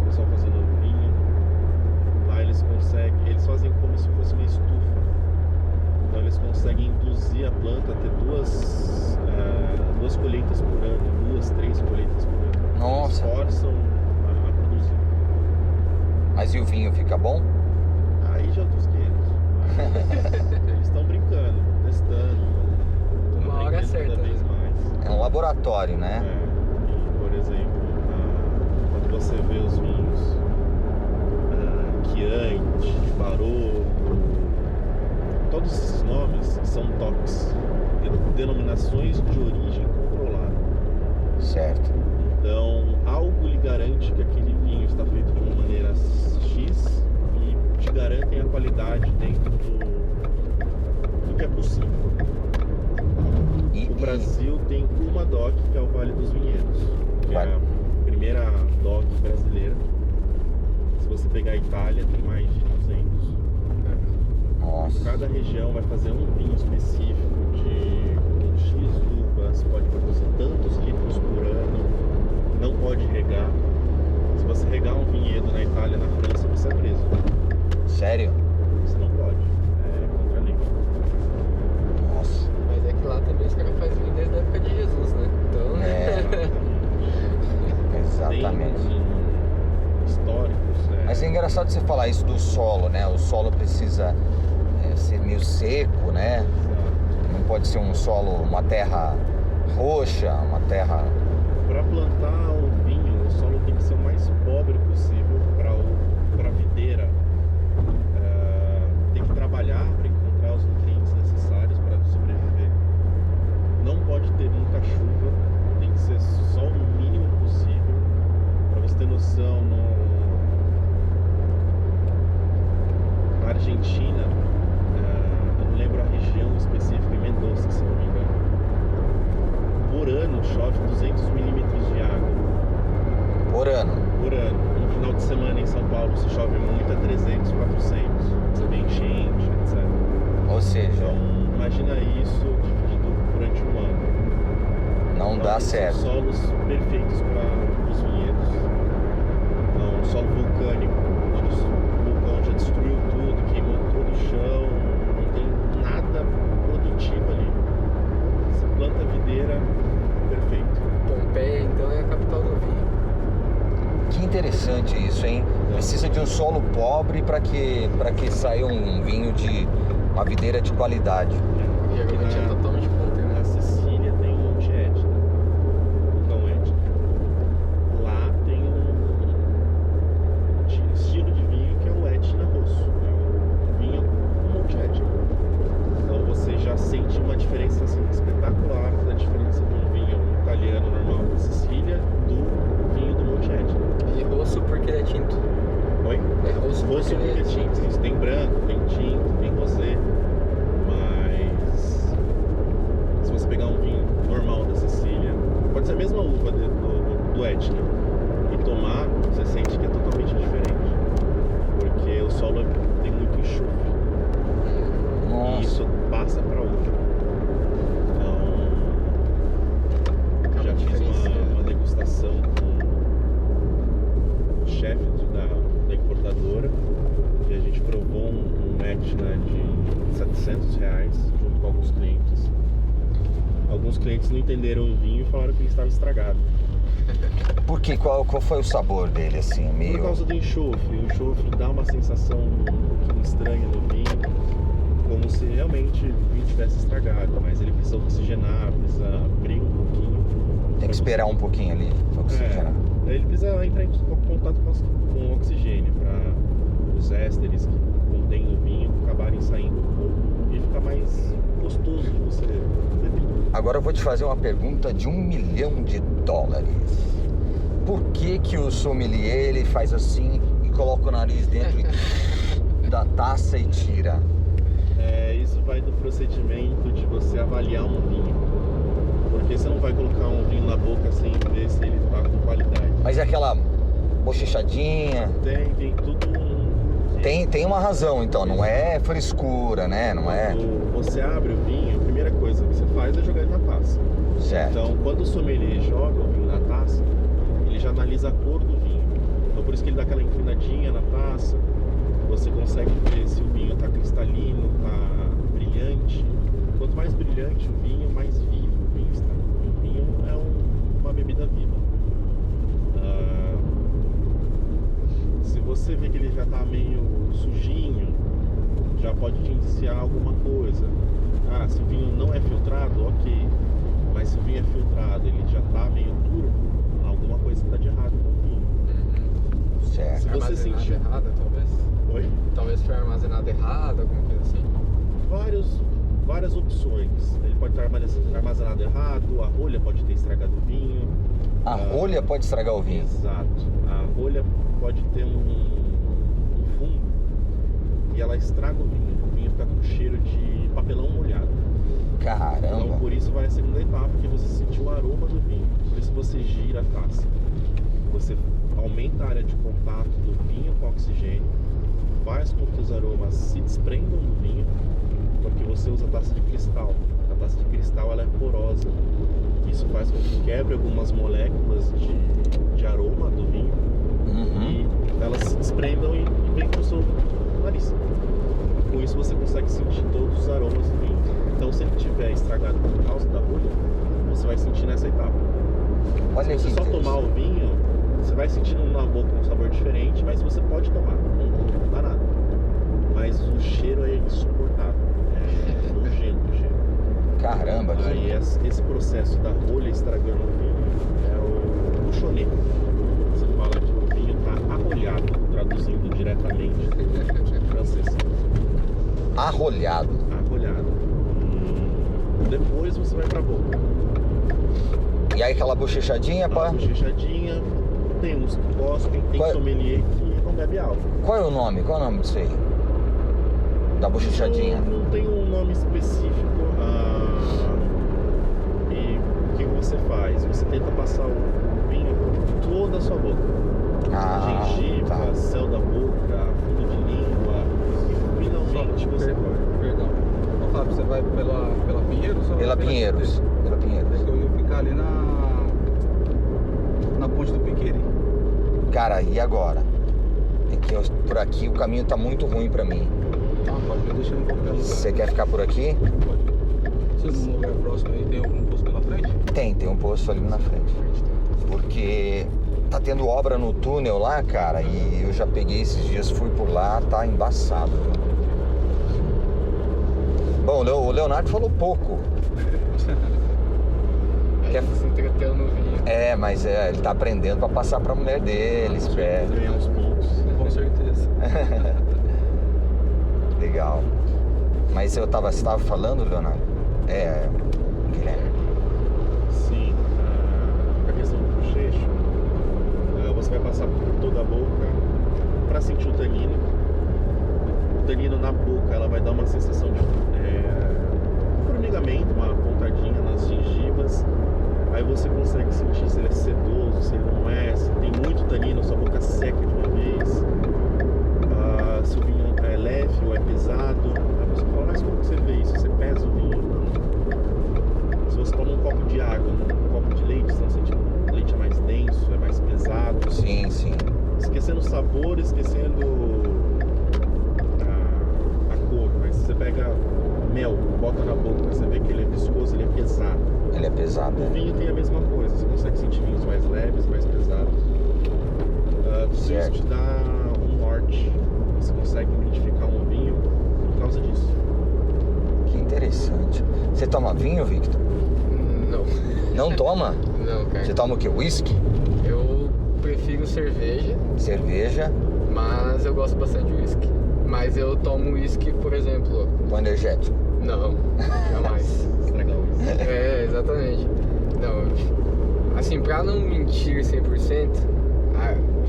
o pessoal fazendo vinho. Lá eles fazem como se fosse uma estufa. Então eles conseguem induzir a planta a ter duas colheitas por ano, 2, 3 colheitas por ano. Nossa. Eles forçam a produzir. Mas e o vinho fica bom? Aí já dos 500. Eles estão brincando, testando. Uma hora aprendendo certa, cada vez né? mais. É um laboratório, né? E, por exemplo, quando você vê os vinhos Chianti, Barolo, todos esses nomes são TOCs, denominações de origem controlada. Certo. Então, algo lhe garante que aquele vinho está feito de uma maneira X e te garantem a qualidade dentro do que é possível. O Brasil tem uma DOC, que é o Vale dos Vinhedos, que é a primeira DOC brasileira. Se você pegar a Itália, tem mais de 200. Nossa. Cada região vai fazer um vinho específico com X uvas, pode produzir tantos litros por ano, não pode regar. Se você regar um vinhedo na Itália, na França, você é preso. Sério? Você não pode. É contra a lei. Nossa. Mas é que lá também os caras fazem vinho desde a época de Jesus, né? Então. Exatamente. Tem históricos. Mas é engraçado você falar isso do solo, né? O solo precisa ser meio seco, né? Exato. Não pode ser um solo, uma terra roxa, uma terra... Para plantar o vinho, o solo tem que ser o mais pobre possível para a videira. Tem que trabalhar para encontrar os nutrientes necessários para sobreviver. Não pode ter muita chuva, tem que ser só o mínimo possível. Para você ter noção, na Argentina, eu não lembro a região específica, em Mendoza, se não me engano, por ano chove 200 milímetros de água. Por ano? Por ano. No final de semana em São Paulo, se chove muito, é 300, 400. Você vê enchente, etc. Ou seja, Então, imagina isso dividido durante um ano. não dá certo. São solos perfeitos para os vinhedos. Então, solo vulcânico, onde o vulcão já destruiu tudo, queimou todo o chão, não tem nada produtivo ali. Você planta videira, perfeito. Pompeia, então, é a capital do vinho. Que interessante isso, hein? Precisa de um solo pobre para que saia um vinho de uma videira de qualidade. Geralmente é totalmente contrário. Na Sicília tem um Monte Etna, vulcão Etna. Lá tem um estilo de vinho que é o Etna Rosso, é o vinho do Monte Etna. Então você já sente uma diferença assim, espetacular da diferença de um vinho italiano normal da Sicília do vinho do Monte Etna. E rosso porque ele é tinto. Oi? É rosso Rosso porque é tinto. Isso tem branco, tem tinto, tem rosé. Mas se você pegar um vinho normal da Sicília, pode ser a mesma uva do Etna, e tomar, você sente que é totalmente diferente. Porque o solo tem muito enxofre. Nossa. E isso passa para uva. Então já fiz uma degustação com o chefe da importadora, e a gente provou um Etna de R$700 junto com alguns clientes. Alguns clientes não entenderam o vinho e falaram que ele estava estragado. Por quê? Qual foi o sabor dele, assim? Meio... Por causa do enxofre. O enxofre dá uma sensação um pouquinho estranha no vinho, como se realmente o vinho tivesse estragado, mas ele precisa oxigenar, precisa abrir um pouquinho. Tem que esperar um pouquinho ali pra oxigenar. Ele precisa entrar em contato com o oxigênio para os ésteres que contém no vinho acabarem saindo um pouco e fica mais gostoso de você beber. Agora eu vou te fazer uma pergunta de $1 milhão. Por que que o sommelier ele faz assim e coloca o nariz dentro da taça e tira? Isso vai do procedimento de você avaliar um vinho. Porque você não vai colocar um vinho na boca sem ver se ele está com qualidade. Mas é aquela bochechadinha? Tem tudo Tem uma razão, então, não é frescura, né? Não é... Quando você abre o vinho, a primeira coisa que você faz é jogar ele na taça. Certo. Então, quando o sommelier joga o vinho na taça, ele já analisa a cor do vinho. Então, por isso que ele dá aquela inclinadinha na taça. Você consegue ver se o vinho está cristalino, está brilhante. Quanto mais brilhante o vinho, mais vivo o vinho está. O vinho é uma bebida viva. Se você vê que ele já está meio sujinho, já pode te indiciar alguma coisa. Se o vinho não é filtrado, ok. Mas se o vinho é filtrado, ele já está meio turvo, alguma coisa está de errado com o vinho. Certo. Se você sentir errada, talvez. Oi? Talvez foi armazenado errado, alguma coisa assim. Várias opções. Ele pode estar armazenado errado, a rolha pode ter estragado o vinho. A rolha pode estragar o vinho? Exato. A rolha pode ter um fungo e ela estraga o vinho. O vinho fica com cheiro de papelão molhado. Caramba. Então por isso vai a segunda etapa, que você sentiu o aroma do vinho. Por isso você gira a taça. Você aumenta a área de contato do vinho com o oxigênio, faz com que os aromas se desprendam do vinho, porque você usa taça de cristal. A taça de cristal ela é porosa. Isso faz com que quebre algumas moléculas de aroma do vinho e elas se desprendam e vêm para o seu nariz. Com isso você consegue sentir todos os aromas do vinho. Então se ele estiver estragado por causa da rolha, você vai sentir nessa etapa. Olha, se você só tomar o vinho, você vai sentindo na boca um sabor diferente, mas você pode tomar, não dá nada. Mas o cheiro é insuportável, é nojento o cheiro. Caramba, que... Aí esse processo da rolha estragando o vinho é o buchonnet. Você fala que o vinho está arrolhado, traduzindo diretamente do francês. Arrolhado. Arrolhado. Depois você vai pra boca. E aí aquela bochechadinha, pá? Bochechadinha. Tem uns que gostam, tem sommelier que não bebe álcool. Qual é o nome? Qual é o nome disso aí? Da bochechadinha? Não tem um nome específico. E o que você faz? Você tenta passar o vinho por toda a sua boca. Gengiva, céu da boca, fundo de língua. E finalmente você vai. Perdão. Ô, Fábio, você vai pela Pinheiros? Ou Pela Pinheiros. Pela Pinheiros. Eu ia ficar ali na ponte do Piqueri. Cara, e agora? É que por aqui o caminho tá muito ruim pra mim. Pode me deixar em qualquer lugar. Você quer ficar por aqui? Pode. Se num lugar próximo aí tem algum posto pela frente? Tem um posto ali na frente. Porque tá tendo obra no túnel lá, cara, e eu já peguei esses dias, fui por lá, tá embaçado. Bom, o Leonardo falou pouco. Aí você se entreteu no vinho. Mas ele tá aprendendo pra passar pra mulher dele, espera. Ganhar uns pontos. Com certeza. Legal. Mas você tava falando, Leonardo? Guilherme. Sim. A questão do bochecho, você vai passar por toda a boca para sentir o tanino. O tanino na boca, ela vai dar uma sensação de formigamento, uma pontadinha nas gengivas. Aí você consegue sentir se ele é sedoso, se ele não é, se tem muito tanino, sua boca seca de uma vez. Se o vinho é leve ou é pesado. Aí você fala, mas como você vê isso? Você pesa o vinho? Se você toma um copo de água, um copo de leite, você não sente que o leite é mais denso, é mais pesado. Sim. Esquecendo o sabor, esquecendo a cor. Mas se você pega mel, bota na boca, você vê que ele é viscoso, ele é pesado. Ele é pesado, O vinho tem a mesma coisa, você consegue sentir vinhos mais leves, mais pesados. Tudo isso te dá um norte. Você consegue identificar um vinho por causa disso. Que interessante. Você toma vinho, Victor? Não. Não toma? Não, cara. Você toma o quê? Whisky? Eu prefiro prefiro cerveja. Cerveja. Mas eu gosto bastante de whisky. Mas eu tomo whisky, por exemplo... Com energético. Não, jamais. Estragar o whisky. É, exatamente. Não, assim, pra não mentir 100%,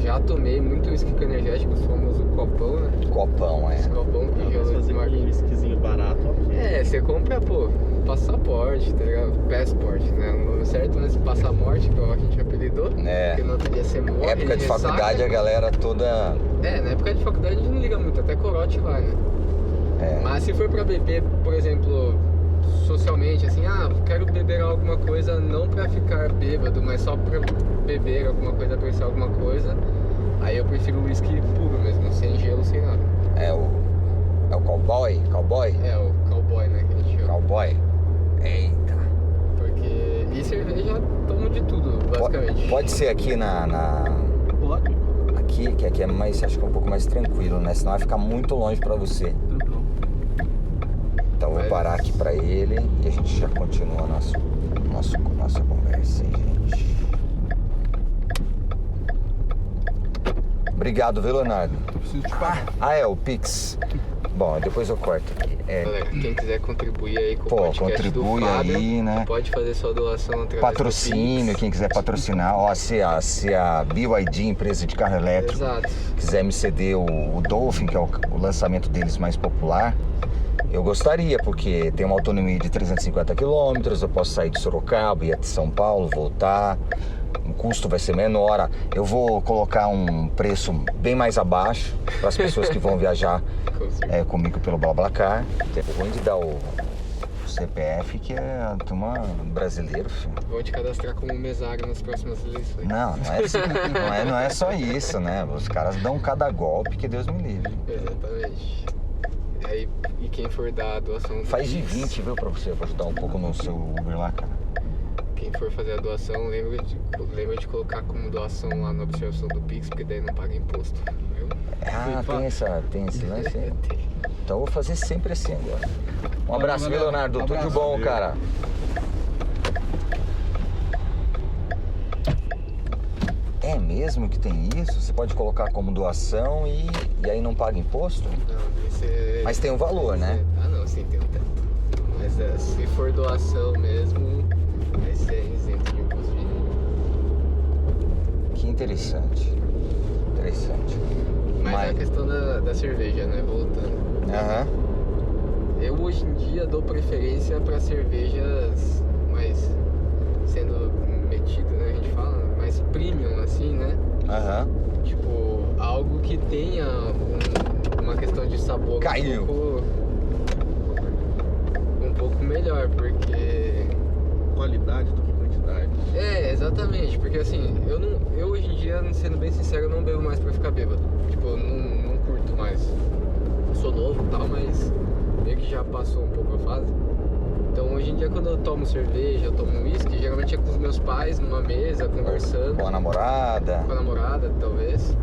já tomei muito whisky com energético, o famoso copão, né? Copão, é. Esse copão que Mas eu fazer um whiskyzinho barato, ok. É, você compra, pô, passaporte, tá ligado? Passport, né? O nome certo, mas passaporte, que é o que a gente apelidou. É. Porque no outro dia você morre. Época de ressaca. faculdade a galera toda... É, na época de faculdade a gente não liga muito, até corote vai, né? É. Mas se for pra beber, por exemplo, socialmente, assim, quero beber alguma coisa não pra ficar bêbado, mas só pra beber alguma coisa, apreciar alguma coisa, aí eu prefiro o whisky puro mesmo, sem gelo, sem nada. É o cowboy? Cowboy? É, o cowboy, né, que a gente chama. Cowboy. Eita. Porque... E cerveja tomo de tudo, basicamente. Pode ser aqui Pode. Aqui, que aqui é mais, acho que é um pouco mais tranquilo, né? Senão vai ficar muito longe pra você. Tranquilo. Então eu vou parar aqui pra ele e a gente já continua nossa conversa, hein, gente. Obrigado, viu, Leonardo? Eu preciso te pagar. É o Pix. Bom, depois eu corto aqui. Galera, quem quiser contribuir aí com o Pô, podcast contribui do Fábio, aí, né? pode fazer sua doação através Patrocínio, do Pix. quem quiser patrocinar. Ó, se a BYD, empresa de carro elétrico, Exato. quiser me ceder o Dolphin, que é o lançamento deles mais popular, eu gostaria, porque tem uma autonomia de 350 km, eu posso sair de Sorocaba, ir até São Paulo, voltar, o custo vai ser menor. Eu vou colocar um preço bem mais abaixo para as pessoas que vão viajar Com certeza. comigo pelo BlaBlaCar. O ruim de dar o CPF, que é a turma brasileiro, filho. Vou te cadastrar como mesário nas próximas eleições. Não é só isso, né? Os caras dão cada golpe que Deus me livre. Exatamente. Aí, e quem for dar a doação do Faz de Pix, 20, viu, pra você ajudar um pouco no seu Uber lá, cara. Quem for fazer a doação, lembra de colocar como doação lá na observação do Pix, porque daí não paga imposto, viu? Tem esse lance aí. Então eu vou fazer sempre assim agora. Um abraço, Valeu, viu, Leonardo? Tudo de abraço. bom, cara. É mesmo que tem isso? Você pode colocar como doação e aí não paga imposto? Não, esse é... Mas tem um valor, né? Não, sim, tem um teto. Mas se for doação mesmo, vai ser isento de imposto de renda. Que interessante. Interessante. Mas é a questão da cerveja, né? Voltando. Aham. Eu hoje em dia dou preferência para cervejas mais sendo metido, né? A gente fala, mais premium, assim, né? Aham. Tipo, algo que tenha uma questão de sabor Caiu. um pouco melhor, porque... Qualidade do que quantidade. É, exatamente, porque assim, eu hoje em dia, sendo bem sincero, eu não bebo mais pra ficar bêbado. Tipo, eu não curto mais. Eu sou novo e tal, mas meio que já passou um pouco a fase. Então hoje em dia, quando eu tomo cerveja, eu tomo uísque, geralmente é com os meus pais numa mesa, conversando. Com a namorada. Com a namorada, talvez.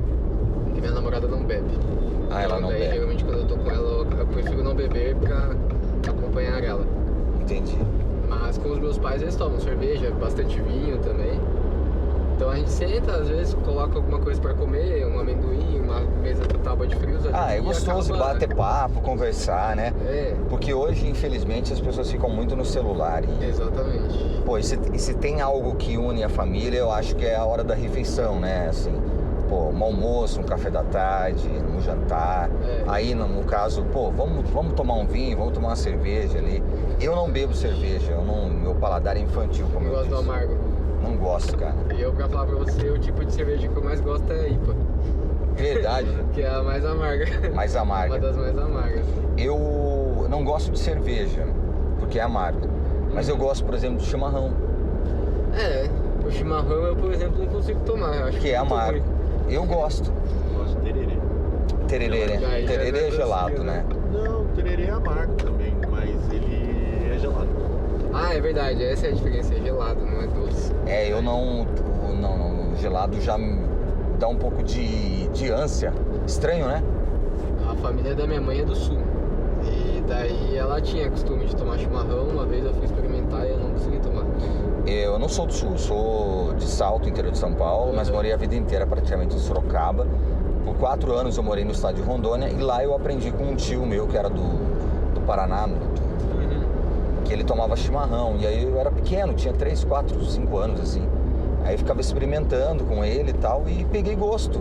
Porque minha namorada não bebe. Ela não daí, bebe. geralmente quando eu tô com ela, eu prefiro não beber pra acompanhar ela. Entendi. Mas com os meus pais eles tomam cerveja, bastante vinho também. Então a gente senta, às vezes coloca alguma coisa pra comer, um amendoim, uma mesa de tábua de frios ali. É gostoso acaba... bater papo, conversar, né? É, Porque hoje, infelizmente, as pessoas ficam muito no celular. exatamente. Pô, e se tem algo que une a família, eu acho que é a hora da refeição, né? Assim, pô, um almoço, um café da tarde, um jantar. É. Aí, no caso, pô, vamos tomar um vinho, vamos tomar uma cerveja ali. Eu não bebo cerveja, meu paladar é infantil, como Eu eu gosto do disse. amargo. Não gosto, cara. E eu, pra falar pra você, o tipo de cerveja que eu mais gosto é a IPA. Verdade, Que é a mais amarga. mais amarga. Uma das mais amargas. Eu não gosto de cerveja, porque é amargo. Mas eu gosto, por exemplo, de chimarrão, É, o chimarrão eu, por exemplo, não consigo tomar. Eu acho que é muito amargo. ruim. Eu gosto. Eu gosto de tererê. Tererê, Já é tererê é docinho, gelado, né? Não, tererê é amargo também, mas ele é gelado. Ah, é verdade, essa é a diferença, é gelado, não é doce. É, eu não, o gelado já me dá um pouco de ânsia. Estranho, né? A família da minha mãe é do sul. E daí ela tinha costume de tomar chimarrão. Uma vez eu fui experimentar e eu não consegui tomar. Eu não sou do Sul, sou de Salto, interior de São Paulo, mas morei a vida inteira praticamente em Sorocaba. Por 4 anos eu morei no estado de Rondônia e lá eu aprendi com um tio meu que era do Paraná, que ele tomava chimarrão. E aí eu era pequeno, tinha 3, 4, 5 anos assim. Aí eu ficava experimentando com ele e tal e peguei gosto.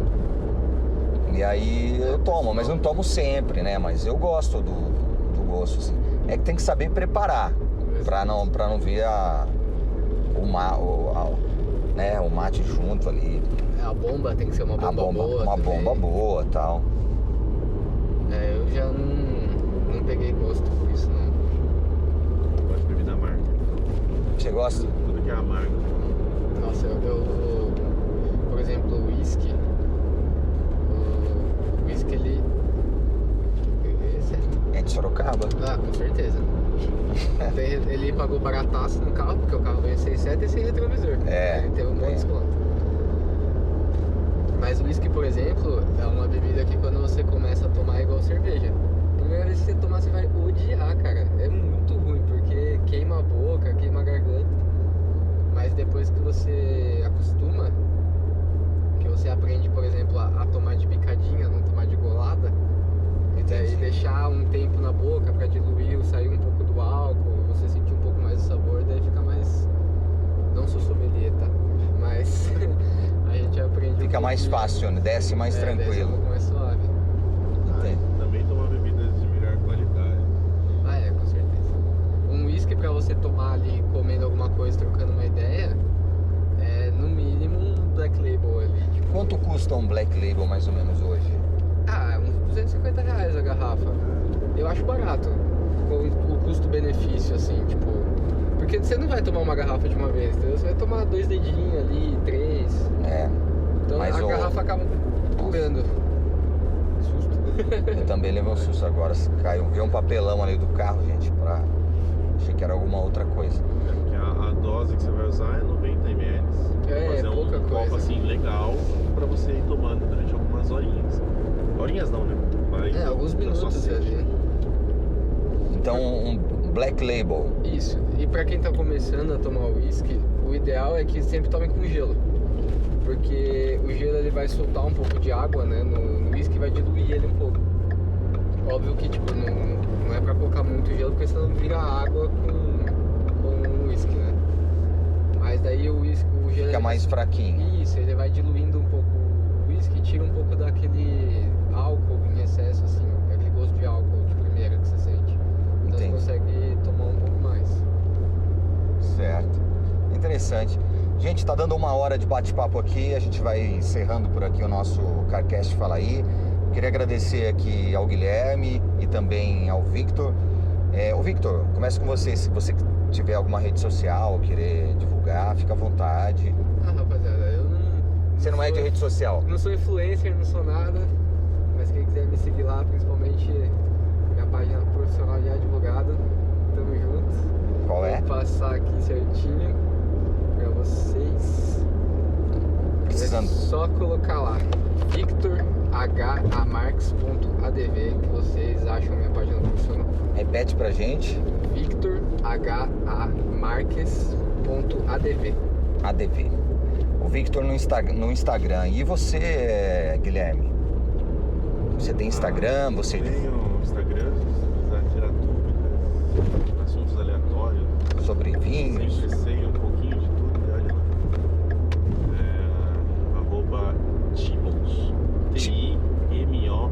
E aí eu tomo, mas não tomo sempre, né? Mas eu gosto do gosto, assim. É que tem que saber preparar pra não vir o mate junto ali. A bomba tem que ser uma bomba boa. Uma também. bomba boa e tal. Eu já não peguei gosto por isso, não. Eu gosto de bebida amarga. Você gosta? Tudo que é amargo. Nossa, eu por exemplo, o whisky. O whisky, ele... É de Sorocaba? Ah, com certeza. Ele pagou barataço no carro, porque o carro veio 6,7 e sem retrovisor. Ele teve um bom desconto. Mas o whisky, por exemplo, é uma bebida que quando você começa a tomar é igual cerveja. Primeira vez que você tomar, você vai odiar, cara. É muito ruim, porque queima a boca, queima a garganta. Mas depois que você acostuma, que você aprende, por exemplo, a tomar de picadinha, não tomar de golada, e daí deixar um tempo na boca pra diluir, sair um pouco do álcool, você sentir um pouco mais o sabor, daí fica mais... Não sou sommelier, tá? Mas a gente aprende... Fica mais fácil, né? Desce mais tranquilo. Desce um pouco mais suave. Entendi. Também tomar bebidas de melhor qualidade. Com certeza. Um whisky pra você tomar ali, comendo alguma coisa, trocando uma ideia, é no mínimo um Black Label ali. Tipo... Quanto custa um Black Label mais ou menos hoje? Uns R$250 a garrafa. Eu acho barato. O custo-benefício, assim, tipo... Porque você não vai tomar uma garrafa de uma vez, entendeu? Você vai tomar 2 dedinhos ali, 3. Então mas a garrafa acaba durando. Susto. Eu também levei um susto agora. Caiu, veio um papelão ali do carro, gente, achei que era alguma outra coisa. Porque a dose que você vai usar é 90 ml. É pouca um coisa. copo assim legal pra você ir tomando durante algumas horinhas. Horinhas não, né? Mas alguns minutos ali. Então um Black Label. Isso. E pra quem tá começando a tomar whisky, o ideal é que sempre tome com gelo. Porque o gelo ele vai soltar um pouco de água, né, no whisky e vai diluir ele um pouco. Óbvio que tipo, não é pra colocar muito gelo, porque senão vira água com o whisky, né? Mas daí o gelo... Fica mais fraquinho. Isso, ele vai diluindo um pouco o whisky e tira um pouco daquele álcool em excesso, assim, aquele gosto de álcool de primeira que você sente. Então Entendi. você consegue tomar um pouco mais. Certo. Interessante. Gente, tá dando 1 hora de bate-papo aqui. A gente vai encerrando por aqui o nosso CarCast Fala Aí. Queria agradecer aqui ao Guilherme e também ao Victor. Ô Victor, começa com você. Se você tiver alguma rede social, querer divulgar, fica à vontade. Rapaziada, eu não... Você não é de rede social? Não sou influencer, não sou nada. Mas quem quiser me seguir lá, principalmente minha página profissional de advogado, tamo junto. Qual é? Vou passar aqui certinho pra vocês. Precisando. É só colocar lá victorhamarques.adv que vocês acham minha página profissional. Repete pra gente. victorhamarques.adv. ADV. O Victor no Instagram. E você, Guilherme? Você tem Instagram? Você... Tenho Instagram, se precisar tirar dúvidas, assuntos aleatórios. Sobre vinhos? Sempre sei um pouquinho de tudo, e olha lá. @Timos, TIMOUS,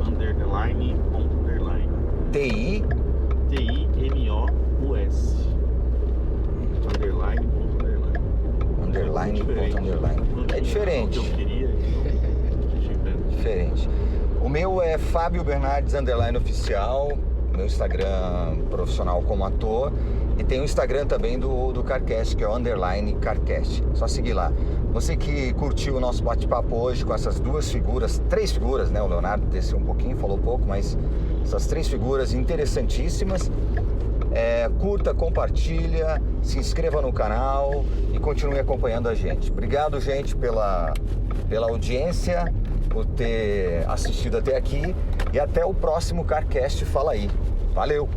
underline, ponto, underline. TI? TIMOUS, underline, ponto, underline. Underline, Diferente, ponto, underline. É diferente. O que eu queria, então, a gente inventa. Diferente. O meu é Fábio Bernardes underline oficial, meu Instagram profissional como ator, e tem o Instagram também do CarCast, que é o underline CarCast. Só seguir lá. Você que curtiu o nosso bate-papo hoje com essas 3 figuras, né? O Leonardo desceu um pouquinho, falou pouco, mas essas 3 figuras interessantíssimas. Curta, compartilha, se inscreva no canal e continue acompanhando a gente. Obrigado, gente, pela audiência. por ter assistido até aqui e até o próximo CarCast Fala Aí. Valeu!